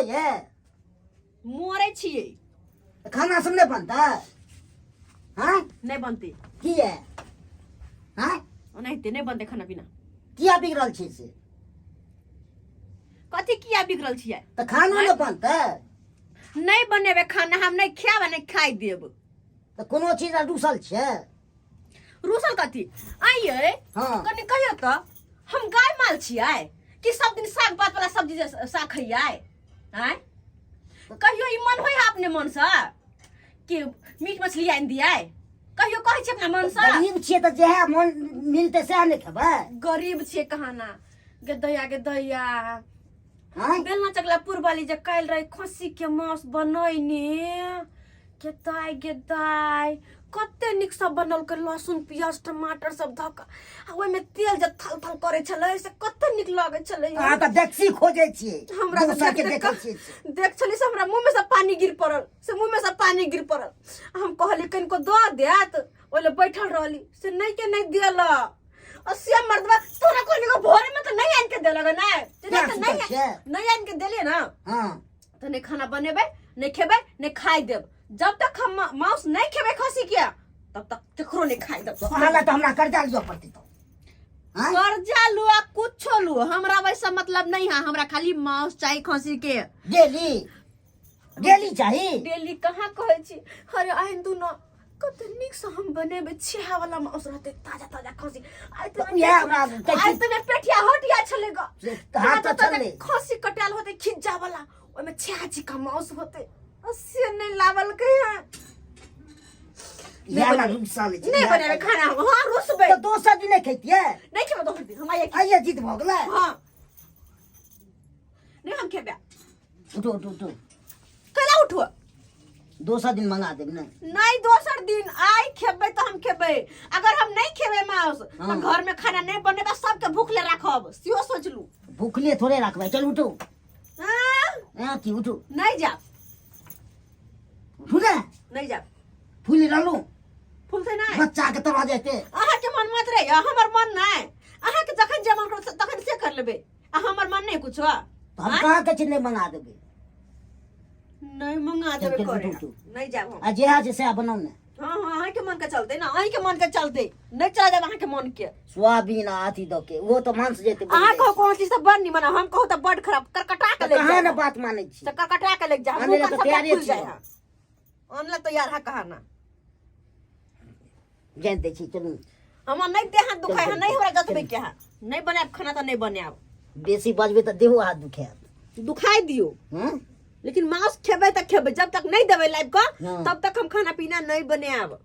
ये मोरे छिए खाना सब नहीं बनता हाँ नहीं बनते की है हाँ नहीं बनते खाना पीना किया बिगड़ल छी से कथी किया बिगड़ल छिए तो खाना नहीं बनता नहीं बनेबे खाना हम नहीं खाएब नहीं खाई देब तो कोनो चीज रूसल छे रूसल कथी आइए हाँ कनी कहियो तो हम गाय माल छिए कि सब दिन साग पात वाला सब्जी साग खइए हैं कहियो ई मन होय अपने मन से कि मीट मछली आइन दिए कहियो कहै छै अपना मन से गरीब छिए तो जेहे मन मिलते से नहीं खेबै गरीब छिए कहाना गे दैया हाँ बेलना चकला पुरबाली जे काल रहे खस्सी के मांस बनैनी गे दाय कते निक सब बनल के लहसुन प्याज टमाटर सब धक ओइ में तेल जे थल थल करे छले से कते निक लागे छले आ त देखसी खोजे छिए हमरा दोसर के देखै छिए देख छली से हमरा मुंह में से पानी गिर पड़ल हम कहली कनको द देत ओले बैठल रहली से नहीं के नहीं देला असिया मर्दवा तोरा कोनी को भोरे में तो नहीं आन के देलग ना नहीं आन के देलिए ना हां तो नहीं खाना बनेबे नहीं खेबे नहीं खाई देब जब तक हम मांस नहीं खेबे खसी किया तब तक केकरो नहीं खाई देब हाला तो हमरा कर्जा लियो पड़ती तो कर्जा लो आ कुछो लो हमरा वैसा मतलब नहीं है हमरा खाली मांस चाहिए खसी के डेली चाहिए डेली कहां कहै छी अरे आइन दू न कते निक से हम बनेबे छेहा वाला मांस रहते ताजा खसी आइ तने पेटिया हटिया छलेगा कहां तो चले खसी कटाल होते खिज्जा वाला ओइ में छेहा चिका मांस होते असे नहीं लावल के है याला रुसाले नहीं बनेबे खाना हां रुसबे तो दोसर दिन नहीं खैतिए नहीं खेबे दोसर दिन हम आइए जीत भ गेलै हां नहीं हम खेबे उठो कला उठो दोसर दिन मंगा देब नहीं दोसर दिन आई खेबे तो हम खेबे अगर हम नहीं खेबे मांस तो घर में खाना नहीं बनेबे सबके भूखले राखब सियो सोचलू भूखले थोड़े रखबै चल उठो हां की उठो नहीं जा उठो ना नहीं जा फूल रहलू फूलते नहीं बच्चा के तरह जेते अहाँ के मन मत रे हमर मन नहीं अहाँ के जखन जमन कर तखन से कर लेबे हमर मन नहीं कुछ हम कहां के नहीं मंगा देबे नहीं मंगा देबे करे नहीं जाब आ जे आज से बनाऊ ना हां अहाँ के मन के चलते ना अहीं के मन के चलते नहीं चला जाब अहाँ के मन के सोयाबीन आथी द के वो तो मांस जेते अहाँ को कोन चीज से बड़ नहीं बना हम कहू त बड़ खराब करकटा के ले कहां ना बात मानै छी त करकटा के ले जा हम तो तैयारी छी अनला तैयार है कहाना जान दे छी चलू हम नहीं देह दुखाय है नहीं हमरा जतबे के है नहीं बनाब खाना तो नहीं बनाब बेसी बजबे त देहो हाथ दुखे दुखाई दियो हां लेकिन मांस खेबे तक खेबे जब तक नहीं देबे लाइव का तब तक हम खाना पीना नहीं बनाब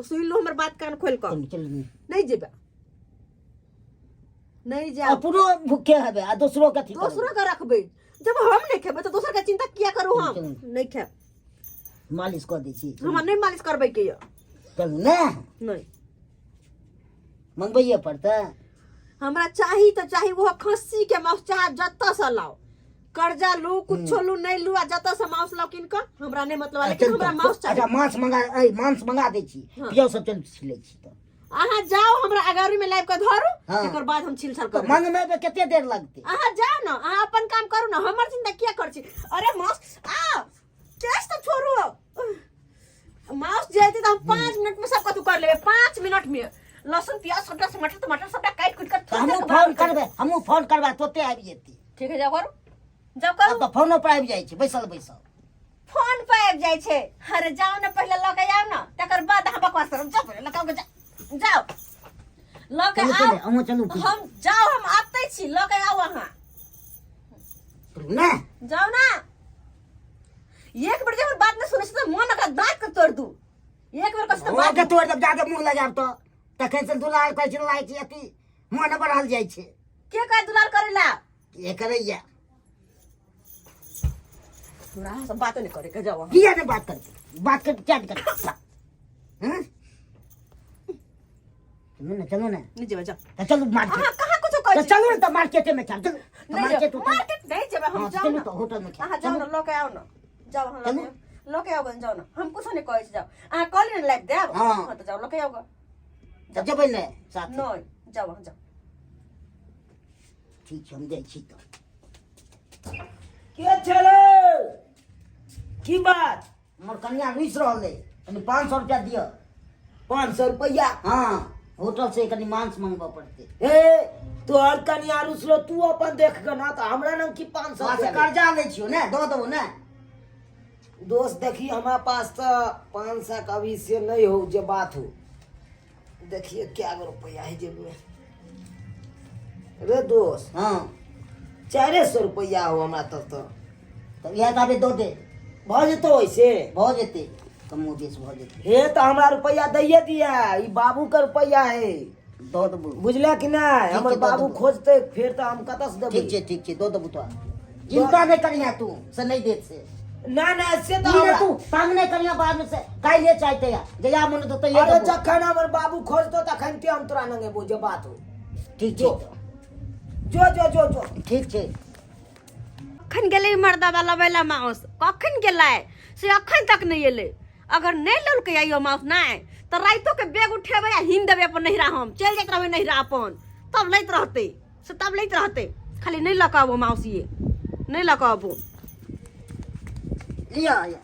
सुन लो हमर बात कान खोल कर चल नहीं जेबे नहीं जा अपनो भूखे हबे आ दूसरो का दूसरो का रखबे जब हम नहीं खेबे तो दूसर का चिंता किया करू हम नहीं खे मालिश कर दै छी हम नहीं मालिश करबे के चल ना नहीं मंगबैए पड़ता हमरा चाही तो चाही वो खस्सी के मांस चाहे जत्ता से लाओ कर्जा लू कुछो लू नहीं लू आ जत्ता से मांस लाओ किनका हमरा नहीं मतलब लेकिन हमरा मांस चाहिए अच्छा मांस मंगा दै छी पियो सब चल छिलै छी त अहाँ जाओ हमरा अगारी में लाइव के धरू एकर बाद हम छिलछल करब मंगमे में केते देर लगते अहाँ जाओ ना अहाँ अपन काम करू ना हमर चिंता किया कर छी अरे मांस आ कैस तो छोड़ू मांस जेते तो हम 5 मिनट में सब कुछ कर लेबे 5 मिनट में लहसुन प्याज टमाटर सबटा काट कुट कर हमहु फोन करबे तोते आबि जेती ठीक है जाओ करू तो फोनो पर आबि जाइ छै बैसल फोन पे आबि जाइ छै अरे जाओ ना पहले ल के आओ ना तकर बाद अहाँ बकवास करब जाओ पहले लगाओ के जाओ ल के आओ हम जाओ हम आते छी ल के आओ अहाँ ना जाओ ना एक बार जब बात न सुनै छ त मन का दांत के तोड़ दू एक बार कस बात के तोड़ दब जाके मुंह लगाब तो तखन से दुलार कहै छै लाइ छै अति मन बढ़ल जाइ छै के कह दुलार करेला ये करैया हमरा सब बात नहीं करे के जाओ किया ने बात कर क्या कर हैं चलो ना नहीं जेबे जाओ चलो मार्केट अहाँ कहां कुछ कहै चलो ना तो मार्केट में चल मार्केट नहीं जेबे हम जाओ ना होटल में अहाँ जाओ ना ल के आओ ना जाओ हम ल के आओ जाओ ना हम कुछ नहीं कहै छी जाओ अहाँ कॉल ने लाइक देब हां तो जाओ ल के आओ जब जबै ने साथ नहीं जाओ जाओ ठीक है हम जाइ छी तो के चले की बात हमर कन्या रुस रहले कनी 500 रुपया दियो 500 रुपया हाँ होटल से कनी मांस मंगवा पड़ते हे तोहर कन्या रुसलो तू अपन देख के ना तो हमरा नाम की 500 वहाँ से रुपया कर्जा ले छियो ने दो देबो ने दोस्त देखी हमारा पास तो 500 का भी से नहीं हो जो बात हो देखिए क्या रुपया है जेब में रे दोस्त हाँ 400 रुपया हो हमरा तब यह ताबे दो दे भ जेतो वैसे भ जेते कमो बेस भ जेते हे तो हमरा रुपया दैये दिया ई बाबू का रुपया है दो देबो बुझले कि नहीं हमर दो बाबू देबो। खोजते फिर तो हम कतस देबे ठीक छे दो देबो तो चिंता नहीं करिया तू से नहीं देत से ना ना से तो नहीं रे हमरा- तू सामने करिया बाद में से काई ले चाहते या जया मन तो तैयार अरे देबो। जखन हमर बाबू खोजतो तखन के हम तोरा नंगे बुझे बात हो ठीक जो छे जो जो जो जो ठीक छे कखन गेलै मर्दा वाला बैला माउस कखन गेलै से अखन तक नहीं एलै अगर नहीं लौलकै आइयो माउस नहीं तो राइतो के बैग उठेबै आ हिम देबै अपन नहिरा हम चल जाइत रहबै नहिरा अपन तब लैत रहतै से तब लैत रहतै खाली नहीं लऽ कऽ आबो माउस ये नहीं लऽ कऽ आबो लिया या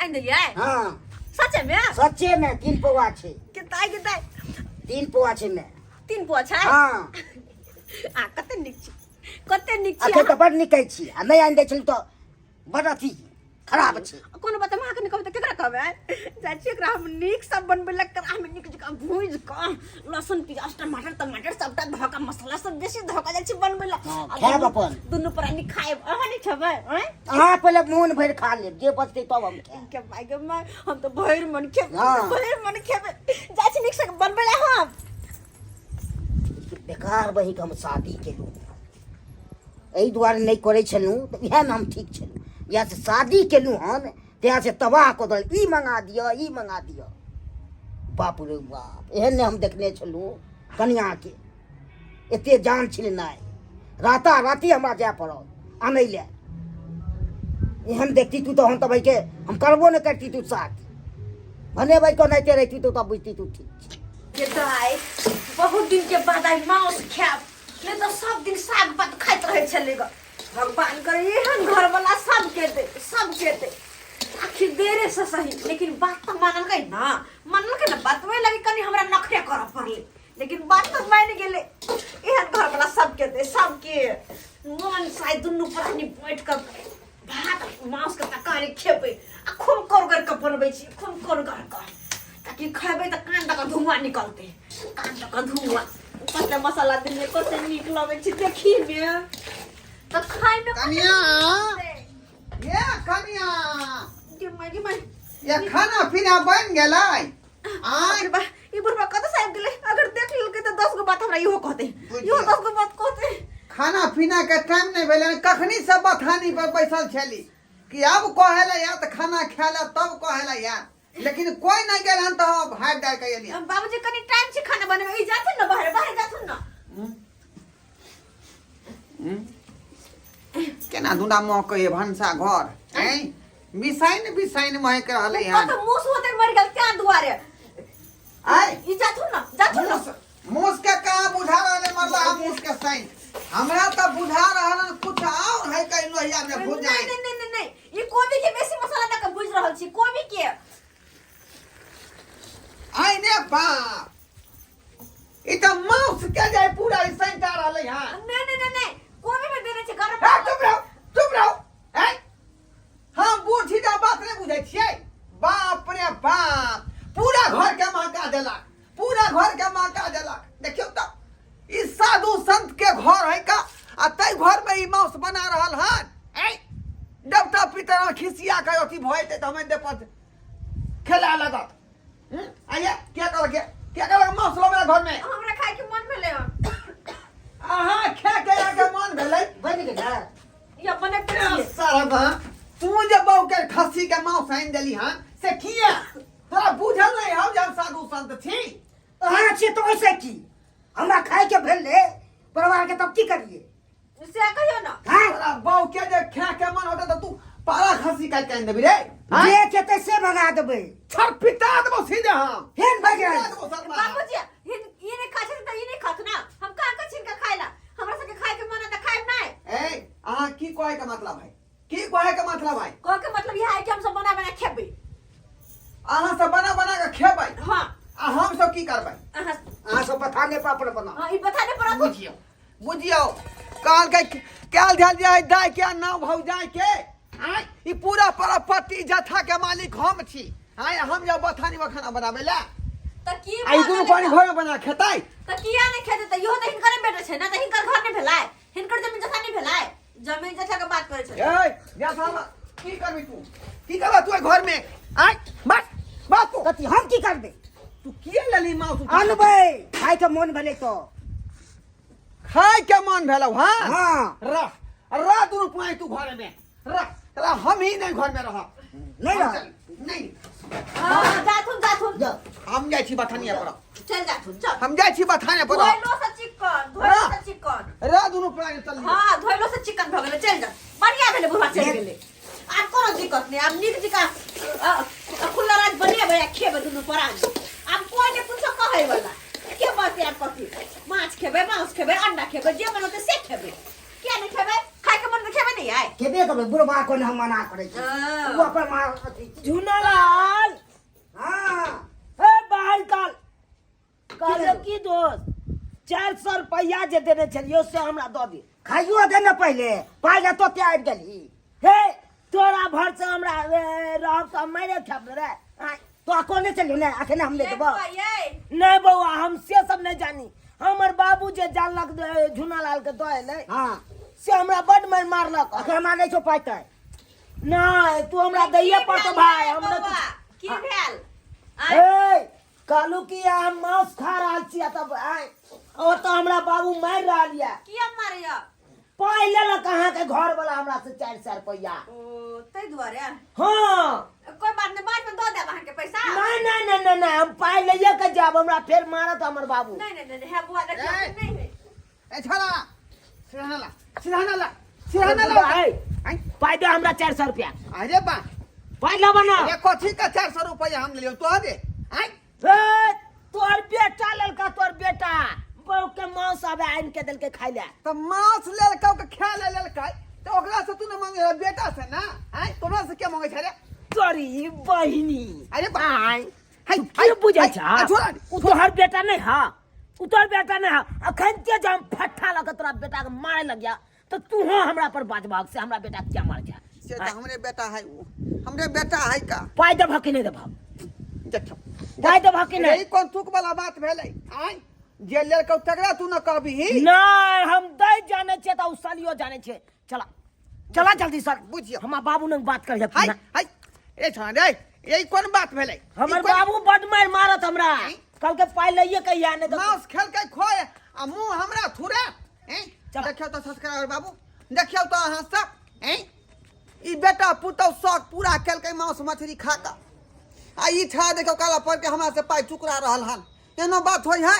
आनि दैयै हाँ सचे में सच्चे में 3 पौवा छे किताय 3 पौवा छे में 3 पुआ छै हाँ आ कते नीक छी कते नीक छी अते तो बड़ निकै छी आ नहीं आन दे छल तो बड़ अथी खराब छे कोनो बात हम अहाँके नहि कहबै तऽ केकरा कहबै जाइ छी एकरा हम नीक सब बनबै लए करा हम नीक जकाँ भूजि कऽ लहसुन प्याज टमाटर सबटा धऽ कऽ मसाला सब बेसी धऽ कऽ जाइ छी बनबै लए हाँ, आ खायब दुनू- अपन। दुनू प्राणी खायब अहाँ नहि खेबै हैं अहाँ पहले मोन भर खा लेब जे बचते तब हम खाएब के भाई के माय हम तो भरि मन खेबै हाँ। भरि मन खेबै जाइ छी नीक से बनबै लए हम बेकार बही के हम शादी केलहुँ एहि दुआरे नहीं करे छलहुँ तऽ इएह में हम ठीक छलहुँ या से शादी केलहुँ हम तैं से तबाह कऽ देल ई मंगा दिअ बाप रे बाप एहन ने हम देखने छलहुँ कनिया के एते जान छल नहीं राता राति हमरा जाय पड़ल आनै ले एहन देखती तू तो हम तो भाई के हम करबो नहीं करती तू साथ भने भाई को नहीं रहती तू तब बुझती तू ठीक के दाय बहुत दिन के बाद आई मांस खायब नहीं तो सब दिन साग भात खाइत रहे छलै ग भगवान करे एहन घर वाला सब के दे आखिर देरे से सही लेकिन बात तो मानलकै ना बात वही लगी कनी हमरा नखरे करऽ पड़ले लेकिन बात तो मान गेले एहन घर वाला सबके दे सबके मन साइ दुनू प्राणी बैठ कर भात मांस के तरकारी खेबै आ खूब कर के बनबै छी खूब कर के ताकि खेबै तऽ कान तक धुआं निकलतै कान तक धुआं ऊपर से मसाला देने कते नीक लगै छै देखी में तऽ खाइ में कनिया ये कनिया दिमाग ये खाना पीना बन गेलै आय बा ई बुढ़वा कत से आबि गेलै अगर देख लेलकै तऽ 10 गो बात हमरा इहो कहतै इहो 10 गो बात कहतै खाना पीना के टाइम नहीं भेलै कखनी से बथानी पर बैसल छली कि अब कहेला या तो खाना खाला तब कहेला या लेकिन कोई नहीं गेल हन तो भाग डाल के एलिया बाबूजी कनी टाइम से खाना बनबै ई जाथुन न बाहर जाथुन न केना दुना मौके ये भंसा घर हैं बिसाइन महक रहले हन कत मुस होते मर गेल त्या दुआरे आय ई जाथुन न मूस के कहाँ बुझा रहले मरला हम मूस के साइन हमरा तो बुझा रहल कुछ और है कहीं लोहिया में भूज जाए नहीं ई कोबी के बेसी मसाला दे के भूज रहल छी कोबी के आय ने बाप ई तो माउस के जाए पूरा ई सैंटा रहले हन नहीं कोबी में देने छी गरम चुप रहो हैं हम बूढ़ी दा बात नहीं बुझै छियै बाप रे बाप पूरा घर के महका देलक देखियो तो ई साधु संत के घर है का आ तै घर में ई माउस बना रहल हन हैं देवता पितर खिसिया के अथी भइते त हमें दे पर खेला लगत आइए क्या कर माउस लो मेरा घर में हमरा खाए के मन भेले आहा खे के आके मन भेलै बन गेलै या बने पड़िए सारा बा तू जे बहु के खस्सी के मांस आइन देली हन से किया तोरा बुझल नहीं हम जब साधु संत छी अहाँ छियै तऽ ओइसे की हमरा खाय के भेल रे परिवार के तब की करिए से कहियो ना हाँ तोरा बहु के जे खे के मन होता त तू पारा खस्सी काट के आइन देबी रे जे खेतै से भगा देबै छर पिता देबो सीधे हम फेन भगा बाबूजी ये नहीं खा छन त ये नहीं खात ना हम कहां का छिन के खाइला हमरा सके खाए के मन त खाए नहीं ए आहा की कहे के मतलब है की कहे के मतलब है? कह के मतलब यह है कि हम सब बना बना खेबै। अहाँ सब बना बना के खेबै हाँ आ हम सब की करबै? अहाँ सब बताने पर अपन बना। हाँ, ई बताने पड़त। बुझियो बुझियो काल के काल ध्यान जाय दाय के नाम भौ जाय के आय ई पूरा प्रॉपर्टी जथा के मालिक हम छी। आय हम जब बथानी खाना बनाबे ला त की आई दुनु पानी घर में बना खेतै त किया नै खेतै? त इहो त हिनकर बेटा छै ना, त हिनकर घर नै भेलाय, हिनकर जमीन जथा नै भेलाय। जमीन जथा के बात करे छै। ए जथा की करबी तू? की करबा तू घर में? आय बस बात तू कथी हम की करबे? तू किए लेली माउस अनबै खाय के मन भेलै तो। खाय के मन भेलौ? हां हाँ रह दुनु पानी तू घर में रह हम ही नहीं घर में रह नहीं रह। नहीं हां जाथुन जा हम जाय छी बथानिया पर। चल जाथुन चल। हम जाय छी बथानिया पर। धोइलो से चिकन रह दुनु पानी चल। हाँ धोइलो से चिकन भ गेलै, चल जा। बढ़िया भेलै बुढ़वा चल गेलै। आब कोनो दिक्कत नहीं, आब नीक जिका खुला राज बढ़िया बढ़िया खेबे दुनु परान। आब कोई ने कुछो कहै वाला के बाते आब कथी? माछ खेबे, मांस खेबे, अंडा खेबे, जे बनते से खेबे। क्या नहीं खेबे? खाय के मन में खेबे नहीं आए। केबे करबै? बुढ़बा को हम मना करे छै। हाँ। तू अपन मार अथी झुनालाल हां हे बाहर काल की दोस्त 400 रुपया जे देने छलियो से हमरा दऽ दे। खाइयो दे न पहले पाइ जा तो ते आबि गेली। हे तोरा भर से हमरा रहब त मारे खाब रे। तो कोने चलियो ने अखने हम ले देबो। नहीं बउआ हम से सब नहीं जानी। हमर बाबू जे जानलक झुनालाल के दऽ एलै हां से हमरा बड मार मारलक। अखन हमरा नहीं छो पाइते। नहीं तू हमरा दैये पड़तो भाई। हमरा की भेल? हे कालू की हम मांस खा रहल छियै तब आय और तो हमरा बाबू मार रहल या। किया मारिया? पाइ लेलक अहाँ के घर वाला हमरा से 400 रुपया। ओ तै दुआरे। हाँ कोई बात नहीं, बाद में दो देब अहाँ के पैसा। नहीं हम पाइ लइए के जाब। हमरा फेर मारत हमर बाबू। नहीं है बुआ देखियो नहीं है। ए छोरा सिरहाना ला है पाइ दे हमरा 400 रुपया। अरे बा पाइ ला बना। ये कथी का 400 रुपया हम लियो तो दे। आय तोर बेटा ललका, तोर बेटा बहू के मांस आबे आइन के दिल के खाइ ले। तो मांस लेलका के खा लेलका तो ओकरा से तू न मांगे बेटा से ना। आय तोरा से क्या मांगे छै रे? तोरी बहिनी अरे बा के बुझै छ? छोरा उ तोहर बेटा नहीं है, उ तोहर बेटा नहीं है। अखन ते जब फट्ठा लग तोरा बेटा के मारे लग गया तो तू हो हमरा पर बाजबाग से हमरा बेटा क्या मार जा। से तो हमरे बेटा है वो हमरे बेटा है का? पाइ देबह कि नहीं देबह? देखो पाइ देबह कि नहीं? यही कौन तुक वाला बात भेलै? आय जे लेलका तकरा तू न कहबी। नहीं हम दे जाने छे त उ सालियो जाने छे। चला चला जल्दी सर बुझियो हमर बाबू ने बात कर हाय हाय ए छोरा रे यही कौन बात भेलै? हमर बाबू बड मार मारत हमरा। कल के पाइ लइए कहिया ने मांस खेल के खोए आ मुंह हमरा थुरे। देखियो तो सब्सक्राइबर बाबू देखियो तो अहाँ सब ई बेटा पुतौ शौक पूरा केल के मांस मछली खा का आ ई छा देखियो काला पर के हमरा से पाइ चुकरा रहल हन। एनो बात होय है?